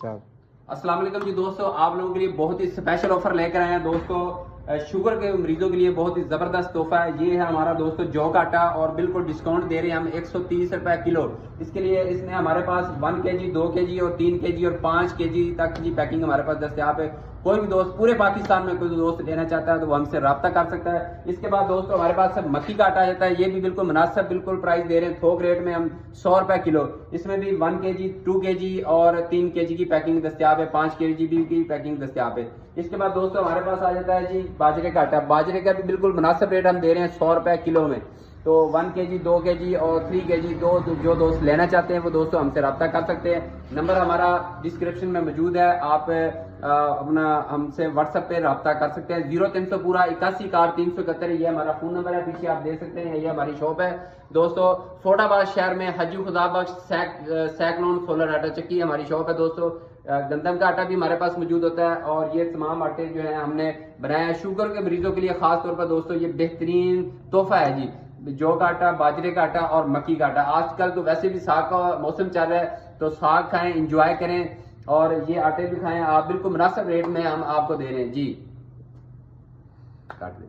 अस्सलाम वालेकुम जी दोस्तों, आप लोगों के लिए बहुत ही स्पेशल ऑफर लेकर आए हैं दोस्तों। शुगर के मरीजों के लिए बहुत ही जबरदस्त तोहफा है। ये है हमारा दोस्तों जौ का आटा और बिल्कुल डिस्काउंट दे रहे हैं हम 130 रुपए किलो। इसके लिए इसमें हमारे पास 1 kg, 2 kg और 3 kg और 5 kg तक की पैकिंग हमारे पास दस्तयाब है। कोई भी दोस्त पूरे पाकिस्तान में कोई दोस्त लेना चाहता है तो वो हमसे रब्ता कर सकता है। इसके बाद दोस्तों हमारे पास सब मक्की का आटा आ जाता है। ये भी बिल्कुल मुनासिब बिल्कुल प्राइस दे रहे हैं, थोक रेट में हम 100 रुपए किलो। इसमें भी 1 kg, 2 kg और 3 kg की पैकिंग दस्तयाब है, 5 kg की पैकिंग दस्तयाब है। इसके बाद दोस्तों हमारे पास आ जाता है जी बाजरे का आटा। बाजरे का भी बिल्कुल मुनासिब रेट हम दे रहे हैं 100 रुपए किलो में। तो 1 kg, 2 kg और 3 kg जो दोस्त लेना चाहते हैं वो दोस्तों हमसे रब्ता कर सकते हैं। नंबर हमारा डिस्क्रिप्शन में मौजूद है, आप अपना हमसे व्हाट्सएप पे रब्ता कर सकते हैं। 0300 पूरा 81 ये हमारा फोन नंबर है, पीछे आप देख सकते हैं। ये हमारी शॉप है दोस्तों, फोटाबाद शहर में हजी खुदाबख्श सैकलोन सोलर आटा चक्की हमारी शॉप है दोस्तों। गंदम का आटा भी हमारे पास मौजूद होता है और ये तमाम आटे जो है हमने बनाया है शुगर के मरीजों के लिए खास तौर पर दोस्तों। ये बेहतरीन तोहफा है जी, जौ का आटा, बाजरे का आटा और मक्की का आटा। आजकल तो वैसे भी साग का मौसम चल रहा है तो साग खाएं, इंजॉय करें और ये आटे भी खाएं आप, बिल्कुल मुनासिब रेट में हम आपको दे रहे हैं जी। काट दे।